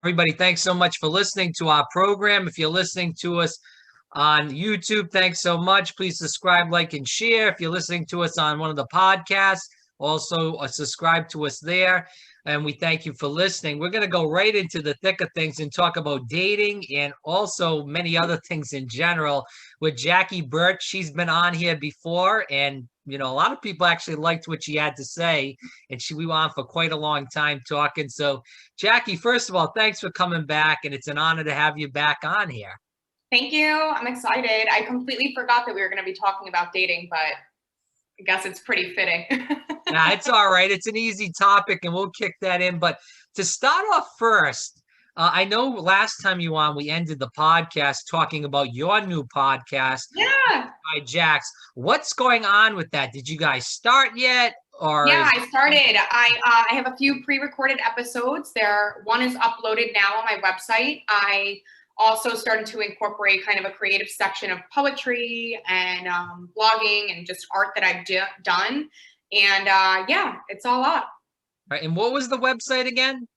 Everybody, thanks so much for listening to our program. If you're listening to us on YouTube, thanks so much. Please subscribe, like, and share. If you're listening to us on one of the podcasts, also subscribe to us there. And we thank you for listening. We're going to go right into the thick of things and talk about dating and also many other things in general with Jackie Birch. She's been on here before, and a lot of people actually liked what she had to say, and we went on for quite a long time talking. So Jackie, first of all, thanks for coming back, and it's an honor to have you back on here. Thank you. I'm excited. I completely forgot that we were going to be talking about dating, but I guess it's pretty fitting. Nah, it's all right. It's an easy topic, and we'll kick that in. But to start off first, I know last time you on, we ended the podcast talking about your new podcast, Yeah. by Jax. What's going on with that? Did you guys start yet? Yeah, I started. I have a few pre-recorded episodes. One is uploaded now on my website. I also started to incorporate kind of a creative section of poetry and blogging and just art that I've done. And yeah, it's all up. All right, and what was the website again?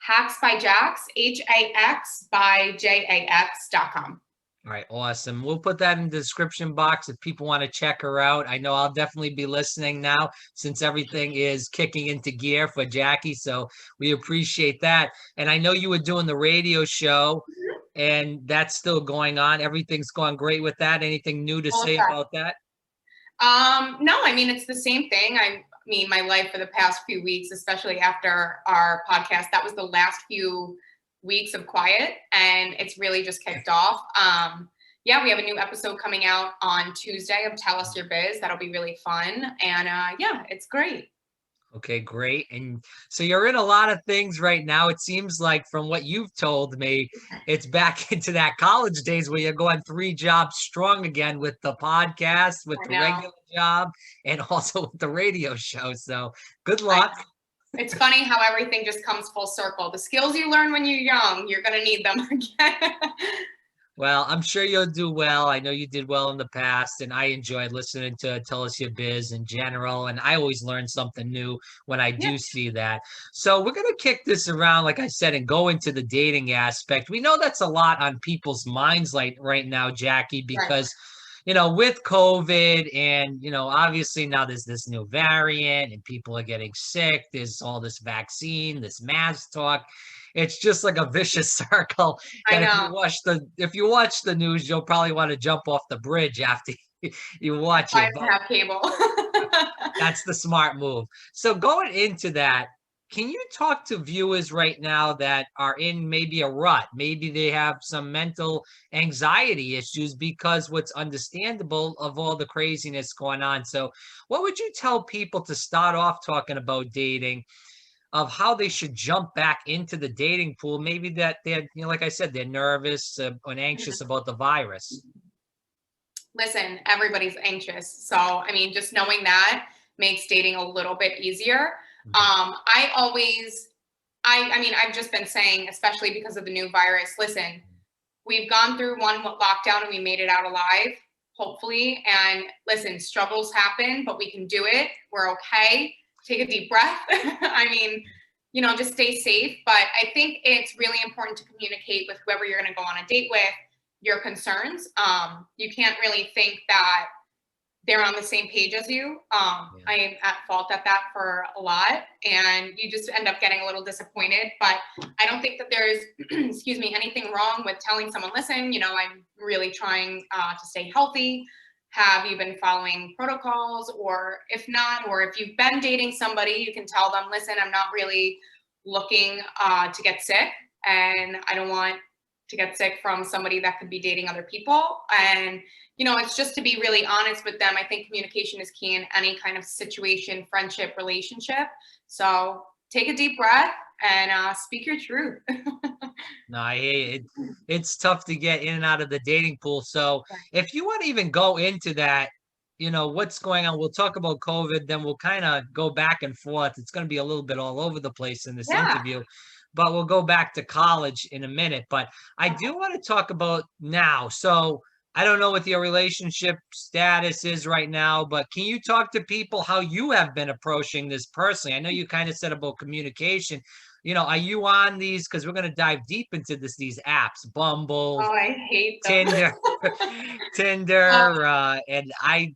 Hacks by Jax, HAX by JAX.com. All right, awesome. We'll put that in the description box if people want to check her out. I know I'll definitely be listening now since everything is kicking into gear for Jackie. So we appreciate that. And I know you were doing the radio show, and that's still going on. Everything's going great with that. Anything new to say about that? No, I mean, it's the same thing. I mean, my life for the past few weeks, especially after our podcast, that was the last few weeks of quiet, and it's really just kicked off. Yeah, we have a new episode coming out on Tuesday of Tell Us Your Biz. That'll be really fun. And yeah, it's great. Okay, great. And so you're in a lot of things right now. It seems like from what you've told me, it's back into that college days where you're going 3 jobs strong again with the podcast, with the regular job, and also with the radio show. So good luck. It's funny how everything just comes full circle. The skills you learn when you're young, you're going to need them again. Well, I'm sure you'll do well. I know you did well in the past, and I enjoyed listening to Tell Us Your Biz in general. And I always learn something new when I do see that. So we're going to kick this around, like I said, and go into the dating aspect. We know that's a lot on people's minds right now, Jackie, because with COVID and, obviously now there's this new variant and people are getting sick. There's all this vaccine, this mask talk. It's just like a vicious circle. And if you watch the news, you'll probably want to jump off the bridge after you watch it. I have cable. That's the smart move. So going into that, can you talk to viewers right now that are in maybe a rut? Maybe they have some mental anxiety issues because what's understandable of all the craziness going on. So what would you tell people to start off talking about dating, of how they should jump back into the dating pool? Maybe that they're, like I said, they're nervous and anxious about the virus. Listen, everybody's anxious. So, I mean, just knowing that makes dating a little bit easier. I've just been saying, especially because of the new virus, listen, we've gone through one lockdown and we made it out alive, hopefully. And listen, struggles happen, but we can do it. We're okay. Take a deep breath. I mean, just stay safe. But I think it's really important to communicate with whoever you're going to go on a date with your concerns. You can't really think that they're on the same page as you. I am at fault at that for a lot, and you just end up getting a little disappointed. But I don't think that there's, anything wrong with telling someone, listen, I'm really trying to stay healthy. Have you been following protocols? Or if not, or if you've been dating somebody, you can tell them, listen, I'm not really looking to get sick, and I don't want to get sick from somebody that could be dating other people. And it's just to be really honest with them. I think communication is key in any kind of situation, friendship, relationship. So take a deep breath and speak your truth. No, I hear you. It's tough to get in and out of the dating pool. So if you want to even go into that, what's going on, we'll talk about COVID, then we'll kind of go back and forth. It's going to be a little bit all over the place in this interview, but we'll go back to college in a minute. But I do want to talk about now. So I don't know what your relationship status is right now, but can you talk to people how you have been approaching this personally? I know you kind of said about communication, are you on these? Because we're gonna dive deep into these apps, Bumble, Oh, I hate them. Tinder, Tinder, and I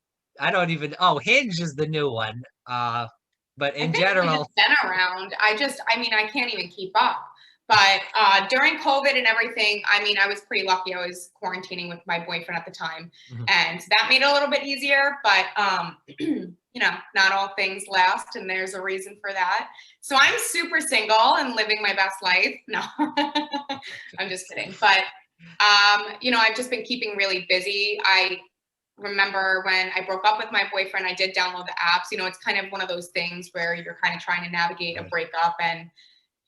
don't even. Oh, Hinge is the new one. But I in think Hinge has general, been around. I mean, I can't even keep up. But during COVID and everything, I mean, I was pretty lucky. I was quarantining with my boyfriend at the time, Mhm. and that made it a little bit easier. But not all things last, and there's a reason for that. So I'm super single and living my best life. No, I'm just kidding. But I've just been keeping really busy. I remember when I broke up with my boyfriend, I did download the apps. It's kind of one of those things where you're kind of trying to navigate a Right. breakup and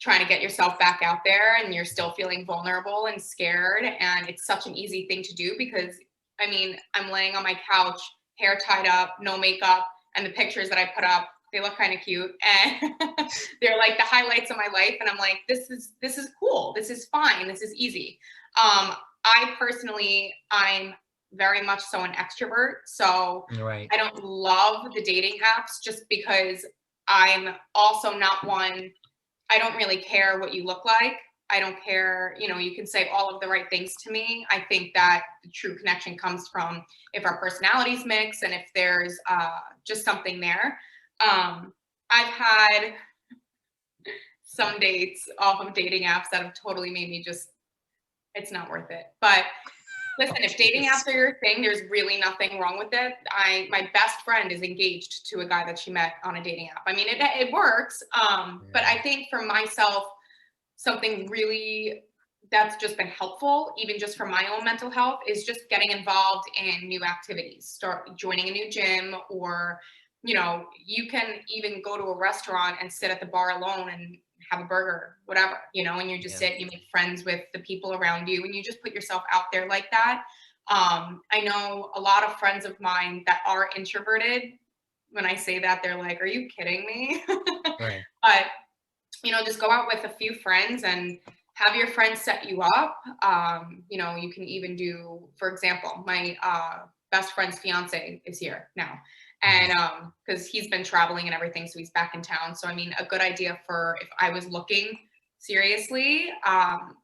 trying to get yourself back out there, and you're still feeling vulnerable and scared. And it's such an easy thing to do because, I mean, I'm laying on my couch, hair tied up, no makeup, and the pictures that I put up, they look kind of cute, and they're like the highlights of my life. And I'm like, this is cool. This is fine. This is easy. I personally, I'm very much so an extrovert. So Right. I don't love the dating apps just because I'm also not one. I don't really care what you look like. I don't care, you can say all of the right things to me. I think that the true connection comes from if our personalities mix and if there's just something there. I've had some dates off of dating apps that have totally made me just, it's not worth it. But listen, if dating Jeez. apps are your thing, there's really nothing wrong with it. My best friend is engaged to a guy that she met on a dating app. I mean, it works. But I think for myself, something really that's just been helpful, even just for my own mental health, is just getting involved in new activities. Start joining a new gym, or you can even go to a restaurant and sit at the bar alone and have a burger, whatever, and you just Yeah. sit, you make friends with the people around you, and you just put yourself out there like that. I know a lot of friends of mine that are introverted. When I say that, they're like, are you kidding me? Right. But just go out with a few friends and have your friends set you up. You can even do, for example, my best friend's fiance is here now. And because he's been traveling and everything, so he's back in town. So, I mean, a good idea for if I was looking seriously,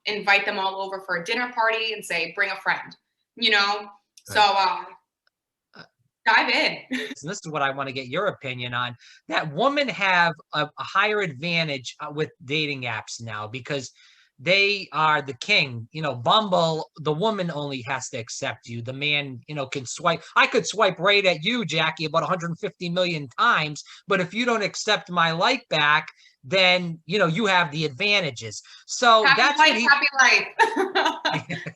invite them all over for a dinner party and say, bring a friend, you know? So Right. dive in. And this is what I want to get your opinion on. That women have a higher advantage with dating apps now because they are the king. Bumble, the woman only has to accept you. The man, can swipe. I could swipe right at you, Jackie, about 150 million times. But if you don't accept my like back, then, you have the advantages. So Happy that's what life, he. happy life.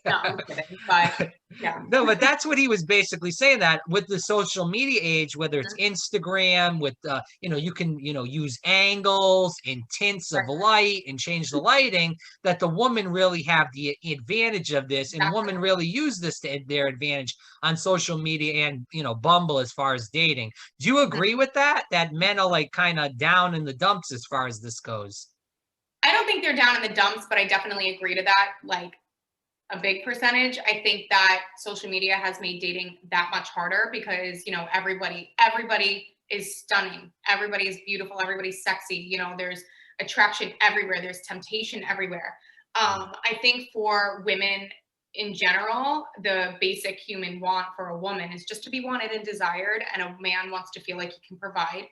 No, I'm kidding. But yeah. No, but that's what he was basically saying, that with the social media age, whether it's Mhm. Instagram, with you can use angles and tints of light and change the lighting, that the woman really have the advantage of this, and Exactly. women really use this to their advantage on social media and Bumble as far as dating. Do you Mhm. agree with that? That men are like kind of down in the dumps as far as this goes? I don't think they're down in the dumps, but I definitely agree to that. Like a big percentage. I think that social media has made dating that much harder because, everybody is stunning. Everybody is beautiful. Everybody's sexy. There's attraction everywhere. There's temptation everywhere. I think for women in general, the basic human want for a woman is just to be wanted and desired, and a man wants to feel like he can provide.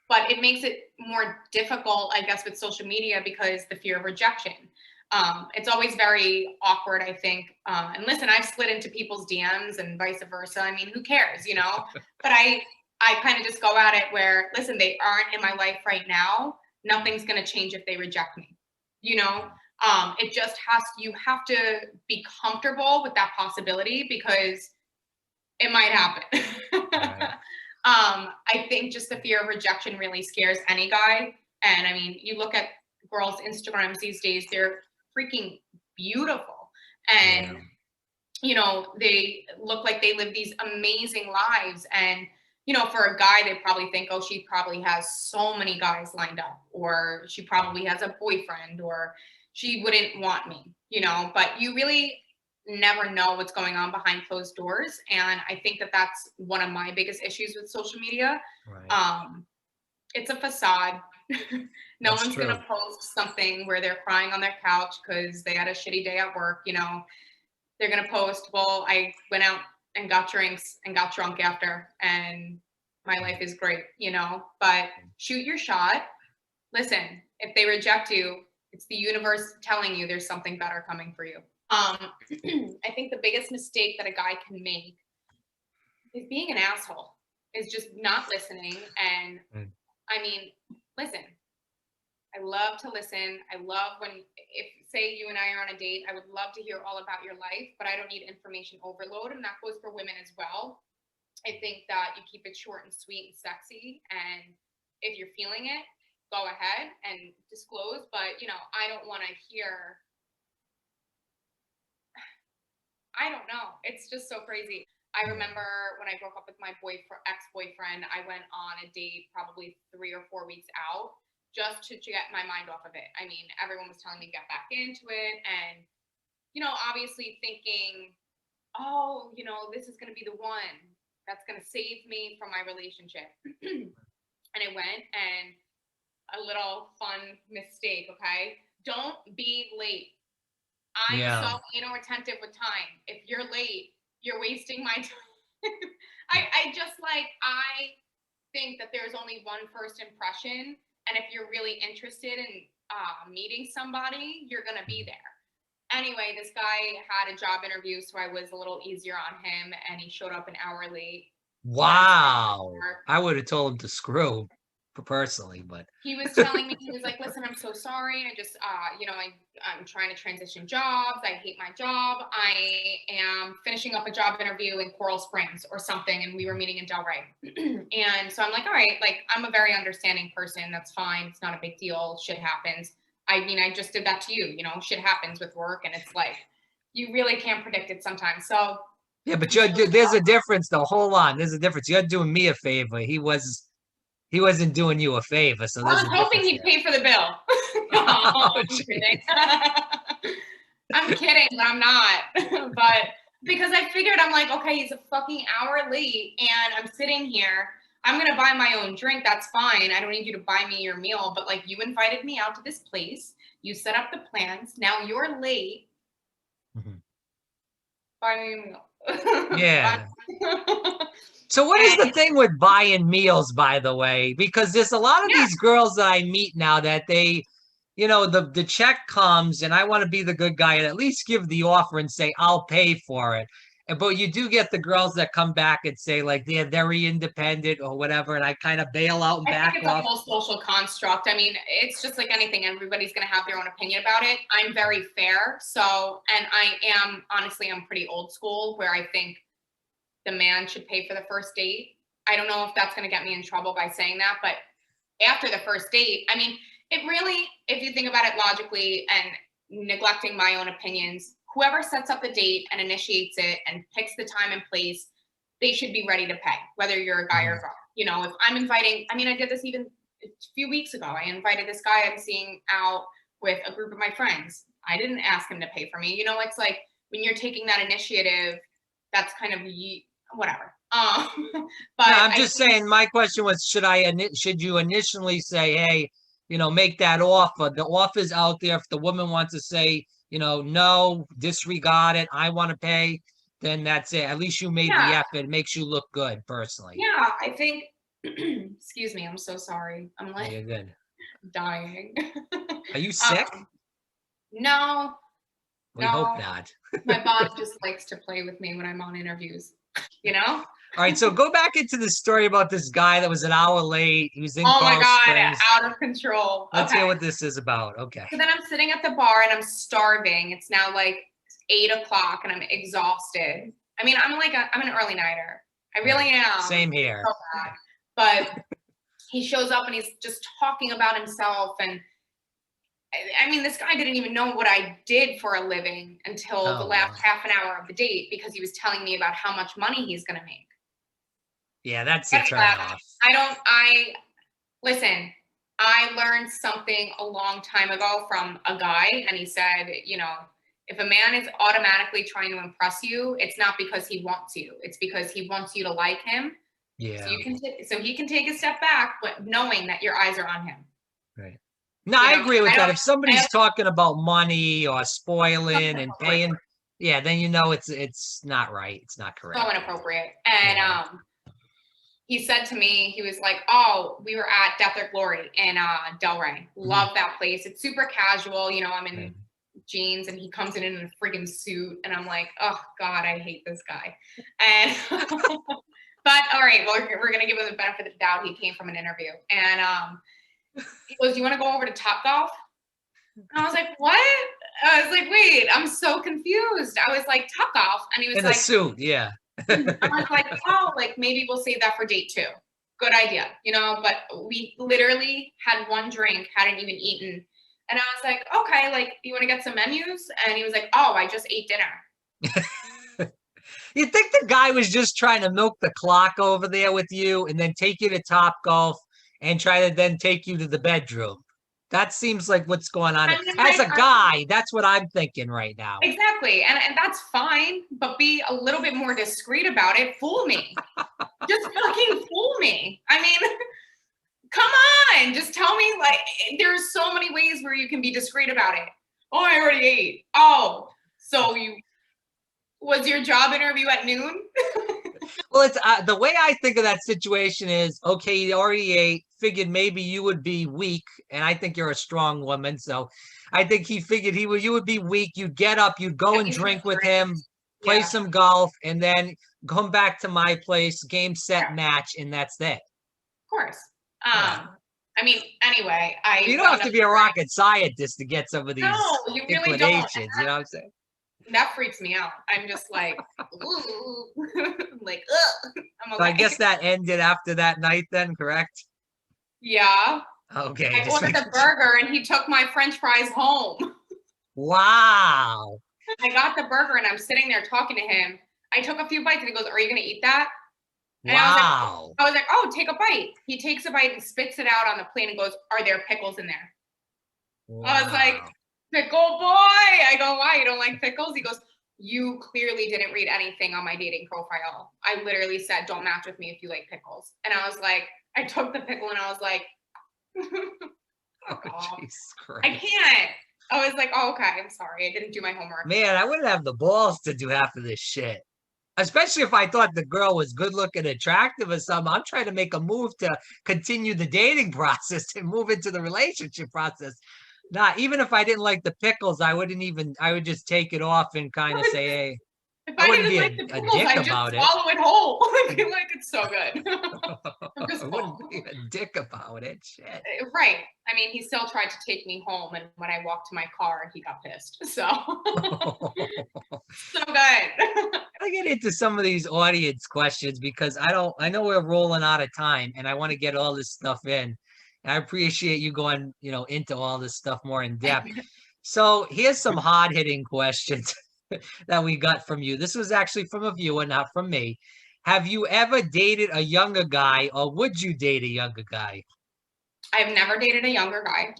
But it makes it more difficult, I guess, with social media because the fear of rejection. It's always very awkward, I think. And listen, I've slid into people's DMs and vice versa. I mean, who cares, But I kind of just go at it where, listen, they aren't in my life right now. Nothing's going to change if they reject me, you know. You have to be comfortable with that possibility because it might happen. Right. I think just the fear of rejection really scares any guy. And I mean, you look at girls' Instagrams these days, they're freaking beautiful. Yeah. And, they look like they live these amazing lives. And, for a guy, they probably think, oh, she probably has so many guys lined up, or she probably has a boyfriend, or she wouldn't want me, but you really never know what's going on behind closed doors. And I think that that's one of my biggest issues with social media. Right. It's a facade. No That's one's true. gonna post something where they're crying on their couch because they had a shitty day at work. They're gonna post, well, I went out and got drinks and got drunk after, and my life is great. But shoot your shot. Listen, if they reject you, it's the universe telling you there's something better coming for you. I think the biggest mistake that a guy can make is being an asshole, is just not listening. And I mean, listen, I love to listen. I love if say you and I are on a date, I would love to hear all about your life, but I don't need information overload. And that goes for women as well. I think that you keep it short and sweet and sexy. And if you're feeling it, go ahead and disclose. But, I don't want to hear, I don't know. It's just so crazy. I remember when I broke up with my ex-boyfriend, I went on a date probably 3 or 4 weeks out just to get my mind off of it. I mean, everyone was telling me to get back into it. And, obviously thinking, oh, this is going to be the one that's going to save me from my relationship. And I went, and a little fun mistake, okay? Don't be late. I'm so anal retentive with time. If you're late, you're wasting my time. I think that there's only one first impression. And if you're really interested in meeting somebody, you're going to be there. Anyway, this guy had a job interview, so I was a little easier on him, and he showed up an hour late. Wow. I would have told him to screw personally, but he was telling me, he was like, listen, I'm so sorry. I just, I'm trying to transition jobs. I hate my job. I am finishing up a job interview in Coral Springs or something. And we were meeting in Delray. And so I'm like, all right, like, I'm a very understanding person. That's fine. It's not a big deal. Shit happens. I mean, I just did that to you, shit happens with work. And it's like, you really can't predict it sometimes. So yeah, but there's a difference though. Hold on. There's a difference. You're doing me a favor. He wasn't doing you a favor. So I was hoping he'd pay for the bill. I'm kidding. I'm kidding, but I'm not. But because I figured, I'm like, okay, he's a fucking hour late and I'm sitting here. I'm going to buy my own drink. That's fine. I don't need you to buy me your meal. But like, you invited me out to this place. You set up the plans. Now you're late. Buy me a meal. Yeah. So what is the thing with buying meals, by the way? Because there's a lot of these girls that I meet now that they, the check comes and I want to be the good guy and at least give the offer and say, I'll pay for it. But you do get the girls that come back and say like they're very independent or whatever, and I kind of bail out and back off. I think it's a whole social construct. I mean, it's just like anything. Everybody's going to have their own opinion about it. I'm very fair. So, and I'm pretty old school where I think the man should pay for the first date. I don't know if that's going to get me in trouble by saying that, but after the first date, I mean, it really, if you think about it logically and neglecting my own opinions, whoever sets up the date and initiates it and picks the time and place, they should be ready to pay, whether you're a guy or a girl. If I'm inviting, I mean, I did this even a few weeks ago. I invited this guy I'm seeing out with a group of my friends. I didn't ask him to pay for me. It's like when you're taking that initiative, that's kind of whatever. But I'm just saying, my question was, should you initially say, hey, make that offer? The offer's out there. If the woman wants to say, no, disregard it, I want to pay, then that's it. At least you made the effort. It makes you look good personally. Yeah, I think, excuse me, I'm so sorry. I'm like, you're good. Dying. Are you sick? No. We hope not. My body just likes to play with me when I'm on interviews, All right, so go back into the story about this guy that was an hour late. He was in Coral Springs. Oh my God, Springs. out of control. Let's hear what this is about. Okay. So then I'm sitting at the bar and I'm starving. It's now like 8 o'clock and I'm exhausted. I mean, I'm an early nighter. I really am. Same here. So bad. But he shows up and he's just talking about himself. And I mean, this guy didn't even know what I did for a living until the last half an hour of the date, because he was telling me about how much money he's going to make. Yeah, that's a turn off. Listen, I learned something a long time ago from a guy, and he said, if a man is automatically trying to impress you, it's not because he wants you. It's because he wants you to like him. Yeah. So he can take a step back, but knowing that your eyes are on him. No, You I know, agree with I that. don't, If I somebody's don't talking about money or so spoiling and inappropriate. paying, yeah, then you know it's not right. It's not So correct. inappropriate. And Yeah. he said to me, he was like, "Oh, we were at Death or Glory in Delray. Love that place. It's super casual. You know, I'm in jeans and he comes in a freaking suit, and I'm like, oh God, I hate this guy." And but all right, well, we're gonna give him the benefit of the doubt. He came from an interview, and he goes, "Do you want to go over to Top Golf?" And I was like, "What?" I was like, "Wait, I'm so confused." I was like, "Top Golf," and he was In a like, suit, yeah. I was like, "Oh, like maybe we'll save that for date 2. Good idea, you know." But we literally had one drink, hadn't even eaten, and I was like, "Okay, like, do you want to get some menus?" And he was like, "Oh, I just ate dinner." You think the guy was just trying to milk the clock over there with you and then take you to Top Golf and try to then take you to the bedroom? That seems like what's going on. I mean, As like, a guy, that's what I'm thinking right now. exactly, and that's fine, but be a little bit more discreet about it. Fool me, just fucking fool me. I mean, come on, just tell me. Like, there's so many ways where you can be discreet about it. Oh, I already ate. Oh, so you was your job interview at noon? Well, it's the way I think of that situation is okay. You already ate. Figured maybe you would be weak, and I think you're a strong woman, so I think he figured you would be weak. You'd get up, you'd go Get and me some drink with him, drinks. play Yeah, some golf, and then come back to my place, game, yeah, set, match, and that's it. of course. Yeah. I mean, anyway, You I don't have wound to up be a like, rocket scientist to get some of no, these you really don't. inclinations. You know what I'm saying? That freaks me out. I'm just like, ooh, like, ugh, I'm So I guess okay. that ended after that night, then, correct? Yeah, Okay, I just ordered making the sure. burger and he took my French fries home. Wow. I got the burger and I'm sitting there talking to him. I took a few bites and he goes, "Are you gonna eat that?" And Wow. I was like, "Oh, take a bite." He takes a bite and spits it out on the plate and goes, "Are there pickles in there?" I was like, Wow. "Pickle boy." I go, "Why? You don't like pickles?" He goes, "You clearly didn't read anything on my dating profile. I literally said, 'Don't match with me if you like pickles.'" And I was like, I took the pickle and I was like, Oh, fuck off. Jesus I Christ. can't. I was like, "Oh, okay, I'm sorry. I didn't do my homework." Man, I wouldn't have the balls to do half of this shit. Especially if I thought the girl was good looking, attractive or something. I'm trying to make a move to continue the dating process and move into the relationship process. Not even if I didn't like the pickles, I would just take it off and kind of say, hey, If I I wouldn't didn't be like the a pickles, dick I'd just about it. swallow it whole. Like it's so good. I'm I just wouldn't full. be a dick about it. Shit. Right. I mean, he still tried to take me home, and when I walked to my car, he got pissed. So, so good. I get into some of these audience questions because I know we're rolling out of time and I want to get all this stuff in. And I appreciate you going, into all this stuff more in depth. So here's some hard hitting questions that we got from you. This was actually from a viewer, not from me. Have you ever dated a younger guy or would you date a younger guy? I've never dated a younger guy.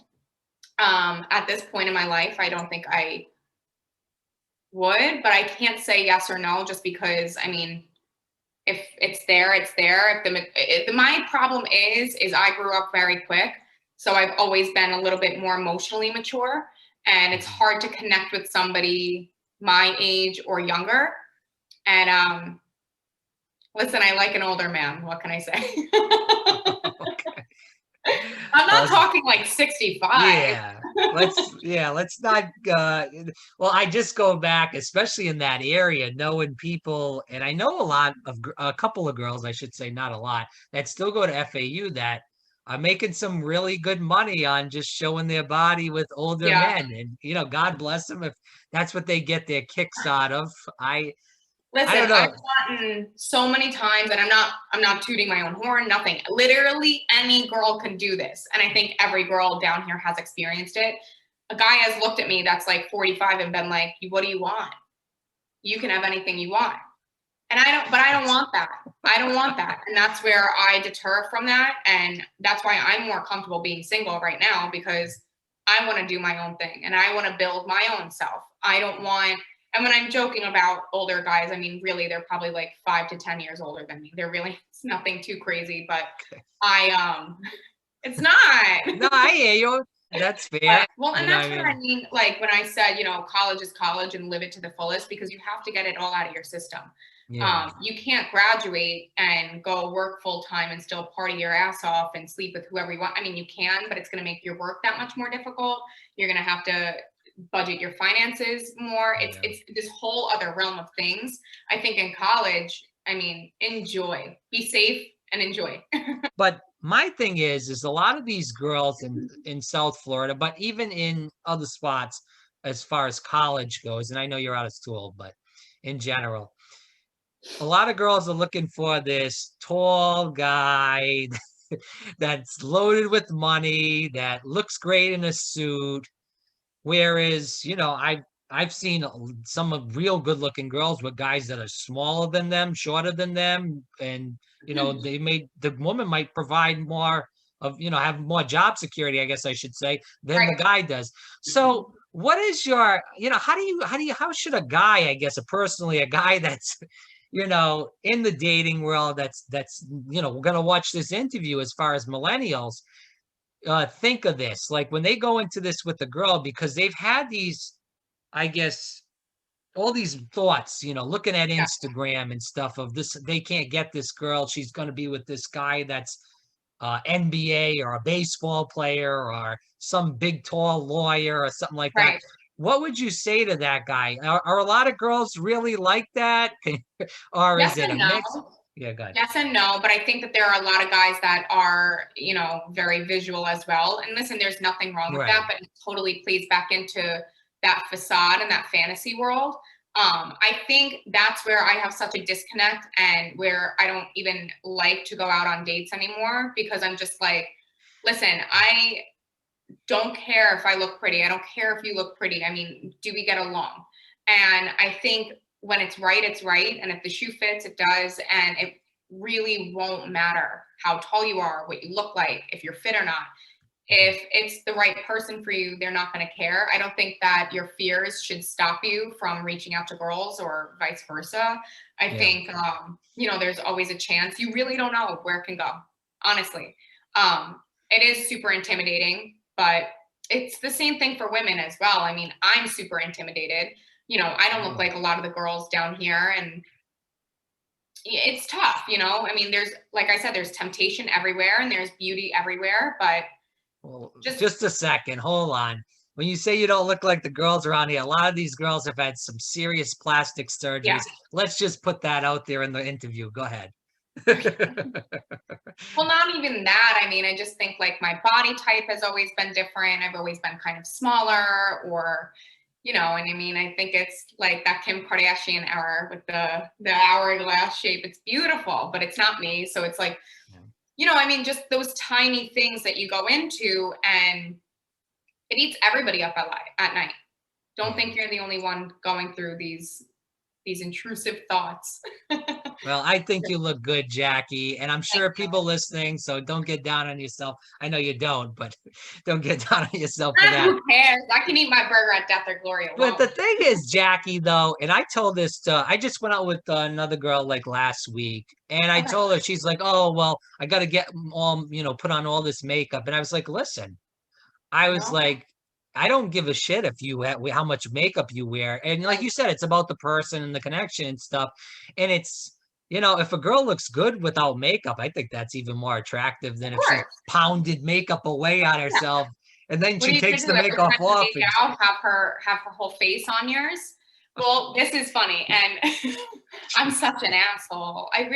At this point in my life, I don't think I would, but I can't say yes or no just because, I mean, if it's there, it's there. My problem is I grew up very quick, so I've always been a little bit more emotionally mature, and it's hard to connect with somebody my age or younger. And listen, I like an older man. What can I say? Okay. I'm not Well, talking like 65. yeah. Let's not well, I just go back, especially in that area, knowing people, and I know a couple of girls, I should say, not a lot, that still go to FAU that are making some really good money on just showing their body with older Yeah. men. And God bless them if that's what they get their kicks out of. I Listen, don't I've know. gotten so many times, and I'm not tooting my own horn, nothing. Literally any girl can do this. And I think every girl down here has experienced it. A guy has looked at me that's like 45 and been like, "What do you want? You can have anything you want." And I don't want that. I don't want that. And that's where I deter from that. And that's why I'm more comfortable being single right now, because I want to do my own thing and I want to build my own self. I don't want, and when I'm joking about older guys, I mean, really, they're probably like 5 to 10 years older than me. They're really, it's nothing too crazy, but I, it's not. No, I hear you. That's fair. Well, and You know what that's I what I mean? mean, like when I said, college is college and live it to the fullest because you have to get it all out of your system. Yeah. You can't graduate and go work full time and still party your ass off and sleep with whoever you want. I mean, you can, but it's going to make your work that much more difficult. You're going to have to budget your finances more. Yeah. It's this whole other realm of things. I think in college, I mean, enjoy, be safe and enjoy. But my thing is a lot of these girls in South Florida, but even in other spots as far as college goes, and I know you're out of school, but in general, a lot of girls are looking for this tall guy that's loaded with money, that looks great in a suit. Whereas, I've seen some of real good looking girls with guys that are smaller than them, shorter than them, and the woman might provide more have more job security, I guess I should say, than the Right. guy does. So what is your, how should a guy, I guess, personally, a guy that's in the dating world, that's we're gonna watch this interview as far as millennials, think of this, like when they go into this with the girl, because they've had these, I guess, all these thoughts, looking at Yeah. Instagram and stuff of this, they can't get this girl, she's going to be with this guy that's NBA or a baseball player or some big tall lawyer or something like that. Right. What would you say to that guy? Are a lot of girls really like that? Or is Yes it a and no. mix? Yeah, good. Yes and no, but I think that there are a lot of guys that are, very visual as well. And listen, there's nothing wrong with that, Right. but it totally plays back into that facade and that fantasy world. I think that's where I have such a disconnect and where I don't even like to go out on dates anymore because I'm just like, listen, I don't care if I look pretty. I don't care if you look pretty. I mean, do we get along? And I think when it's right, it's right. And if the shoe fits, it does. And it really won't matter how tall you are, what you look like, if you're fit or not. If it's the right person for you, they're not going to care. I don't think that your fears should stop you from reaching out to girls or vice versa. I Yeah. think, there's always a chance. You really don't know where it can go, honestly. It is super intimidating, but it's the same thing for women as well. I mean, I'm super intimidated. I don't look like a lot of the girls down here, and it's tough. I mean, there's, like I said, there's temptation everywhere and there's beauty everywhere, but Well, just just a second. Hold on. When you say you don't look like the girls around here, a lot of these girls have had some serious plastic yeah. surgeries. Let's just put that out there in the interview. Go ahead. Well, not even that. I mean, I just think like my body type has always been different. I've always been kind of smaller or, and I mean, I think it's like that Kim Kardashian era with the hourglass shape. It's beautiful, but it's not me. So it's like, I mean, just those tiny things that you go into and it eats everybody up at night. Don't think you're the only one going through these intrusive thoughts. Well, I think you look good, Jackie, and I'm Thank sure people listening, so don't get down on yourself. I know you don't, but don't get down on yourself for that. Who cares? I can eat my burger at Death or Glory But alone. the thing is, Jackie, though, and I told this I just went out with another girl like last week, and I Okay. told her, she's like, oh, well, I got to get all, put on all this makeup. And I was like, listen, I was No? like, I don't give a shit if you how much makeup you wear. And like Right. you said, it's about the person and the connection and stuff. And it's, if a girl looks good without makeup, I think that's even more attractive Of than if she course. pounded makeup away on Yeah. herself and then What are she you gonna takes do the every makeup time you off. make out? Have her whole face on yours? Well, this is funny, and I'm such an asshole. I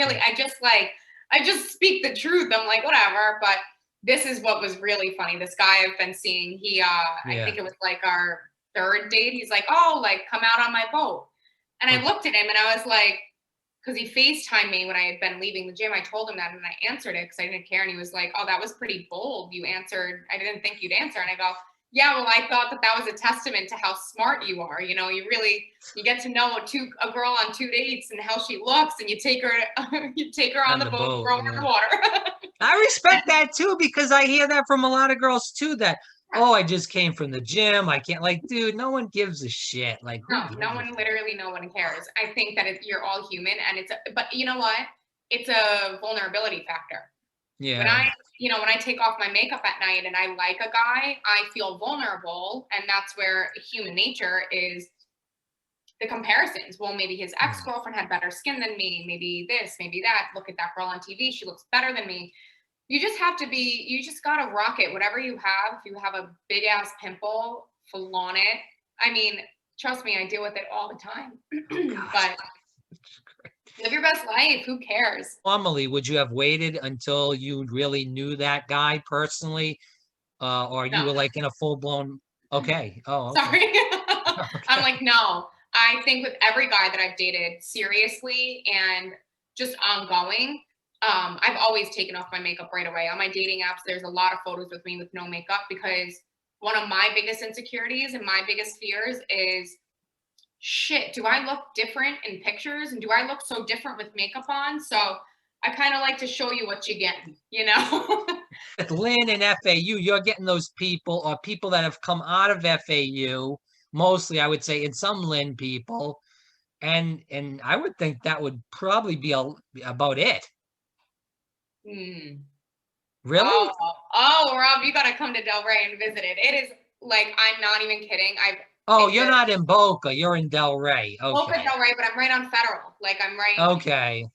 just speak the truth. I'm like, whatever. But this is what was really funny. This guy I've been seeing, I Yeah. think it was like our third date. He's like, oh, like come out on my boat. And I looked at him and I was like, because he FaceTimed me when I had been leaving the gym. I told him that and I answered it because I didn't care. And he was like, oh, that was pretty bold. You answered. I didn't think you'd answer. And I go, yeah, well, I thought that was a testament to how smart you are. You get to know a girl on 2 dates and how she looks, and you take her on On the the boat, boat. throw her in the water. I respect that too, because I hear that from a lot of girls too, that, oh, I just came from the gym. I can't, like, dude, no one gives a shit. Like, who No, gives no a one, shit? literally no one cares. I think that you're all human, and but you know what? It's a vulnerability factor. When Yeah. I take off my makeup at night and I like a guy, I feel vulnerable. And that's where human nature is the comparisons. Well, maybe his Mm. ex-girlfriend had better skin than me. Maybe this, maybe that. Look at that girl on TV. She looks better than me. You just gotta rock it. Whatever you have, if you have a big ass pimple, flaunt it. I mean, trust me, I deal with it all the time. Oh gosh. But live your best life. Who cares? Normally, would you have waited until you really knew that guy personally, or you No. were like in a full blown? Okay. Oh, okay. Sorry. I'm Okay. like, no. I think with every guy that I've dated seriously and just ongoing, I've always taken off my makeup right away. On my dating apps, there's a lot of photos with me with no makeup because one of my biggest insecurities and my biggest fears is shit, do I look different in pictures? And do I look so different with makeup on? So I kind of like to show you what you get, you know? With Lynn and FAU, you're getting those people or people that have come out of FAU, mostly, I would say, and some Lynn people, and I would think that would probably be about it. Hmm. Really? Oh, oh, Rob, you gotta come to Delray and visit it. It is like I'm not even kidding. Oh, It's you're a not in Boca, you're in Del Rey. Boca Okay. Del Rey, but I'm right on Federal. Like I'm right, Okay.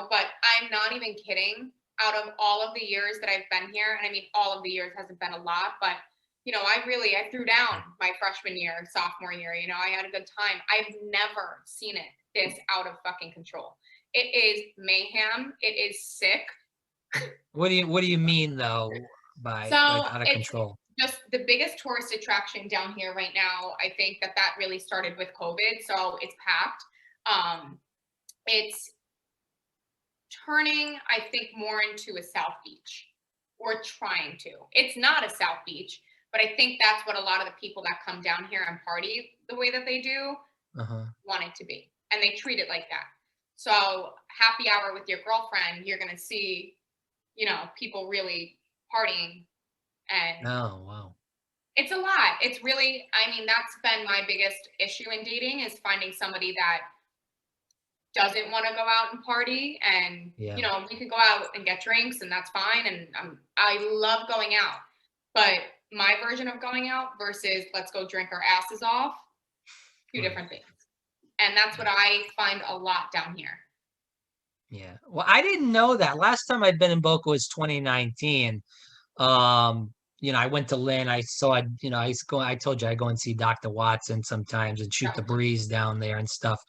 but I'm not even kidding. Out of all of the years that I've been here, and I mean all of the years hasn't been a lot, but I threw down my freshman year, sophomore year. I had a good time. I've never seen it this out of fucking control. It is mayhem. It is sick. What do you mean though by So like out of it's control? just the biggest tourist attraction down here right now. I think that really started with COVID, so it's packed. It's turning, I think, more into a South Beach, or trying to. It's not a South Beach, but I think that's what a lot of the people that come down here and party the way that they do Uh-huh. want it to be, and they treat it like that. So happy hour with your girlfriend, you're gonna see, people really partying, and Oh, wow. it's a lot. It's really, I mean, that's been my biggest issue in dating, is finding somebody that doesn't want to go out and party. And, Yeah. we could go out and get drinks and that's fine. And I love going out. But my version of going out versus let's go drink our asses off, two Right. different things. And that's what I find a lot down here. Yeah. Well, I didn't know that. Last time I'd been in Boca was 2019. I went to Lynn. I used to go, I told you I go and see Dr. Watson sometimes and shoot the Yeah. breeze down there and stuff.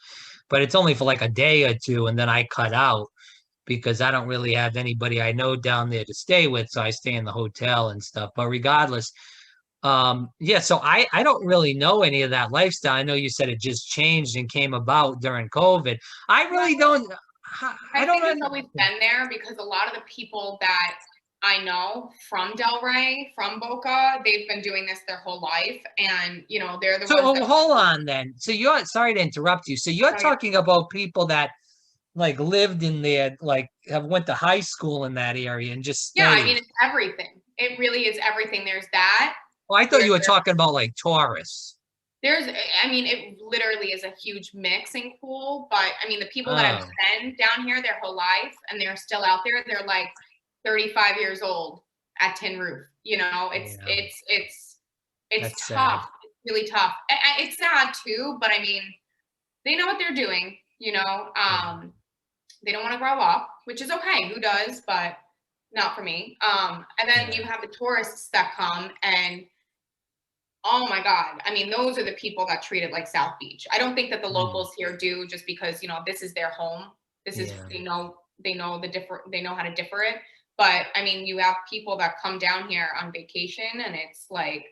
But it's only for like a day or two, and then I cut out because I don't really have anybody I know down there to stay with, so I stay in the hotel and stuff. But regardless, yeah, so I don't really know any of that lifestyle. I know you said it just changed and came about during COVID. I really don't. I I don't think it's always understand. been there because a lot of the people that I know from Delray, from Boca, they've been doing this their whole life. And, they're the So ones that, hold on then. So you're sorry to interrupt you. So you're oh, yeah. talking about people that like lived in there, like have went to high school in that area and just Yeah, I stayed. mean, it's everything. It really is everything. There's that. Well, I thought There's you were talking about like tourists. there's I mean, it literally is a huge mixing pool. But I mean, the people that have Oh, been down here their whole life and they're still out there, they're like 35 years old at Tin Roof. It's yeah, it's it's it's that's sad. tough. It's really tough. It's sad too, but I mean, they know what they're doing. Yeah. They don't want to grow up, which is okay. Who does? But not for me. And then Yeah. you have the tourists that come and oh my God. I mean, those are the people that treat it like South Beach. I don't think that the Mm, locals here do just because, this is their home. This is yeah. they know how to differ it. But I mean, you have people that come down here on vacation and it's like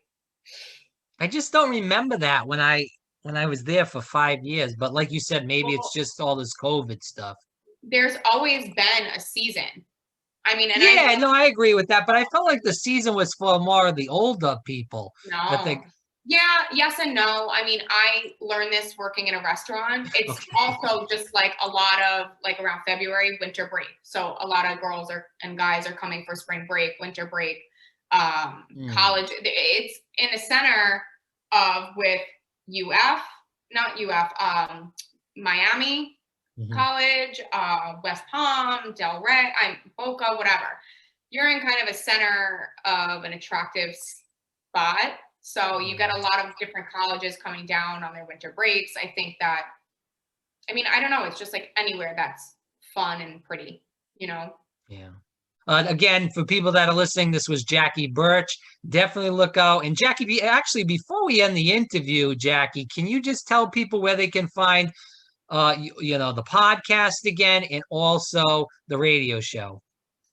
I just don't remember that when I was there for 5 years. But like you said, maybe it's well, just all this COVID stuff. there's always been a season. I mean, and I Yeah, no, I agree with that. But I felt like the season was for more of the older people that no. they. Yeah, yes and no. I mean, I learned this working in a restaurant. It's Okay. also just like a lot of like around February, winter break. So a lot of girls and guys are coming for spring break, winter break, Mm, college. It's in the center of with UF, not UF, Miami mhm. College, West Palm, Del Rey, Boca, whatever. you're in kind of a center of an attractive spot. So you get a lot of different colleges coming down on their winter breaks. I think that, I mean, I don't know. It's just like anywhere that's fun and pretty, you know? Yeah. Again, for people that are listening, this was Jackie Birch. Definitely look out. And Jackie, actually, before we end the interview, Jackie, can you just tell people where they can find, the podcast again, and also the radio show?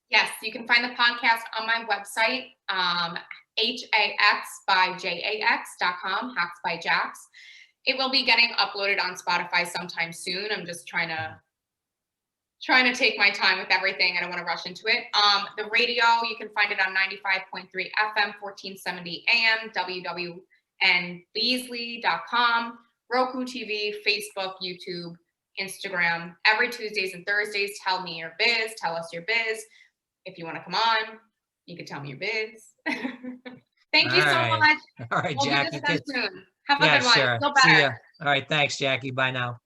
Yes, you can find the podcast on my website, HAX by JAX.com, Hacks by Jax. It will be getting uploaded on Spotify sometime soon. I'm just trying to take my time with everything. I don't want to rush into it. The radio, you can find it on 95.3 FM, 1470 AM, www.leasley.com, Roku TV, Facebook, YouTube, Instagram. Every Tuesdays and Thursdays, tell me your biz. Tell us your biz. If you want to come on, you can tell me your biz. Thank you so much. All right, we'll Jackie. do this again soon. Have a good one. Sure. Feel See better. ya. All right. Thanks, Jackie. Bye now.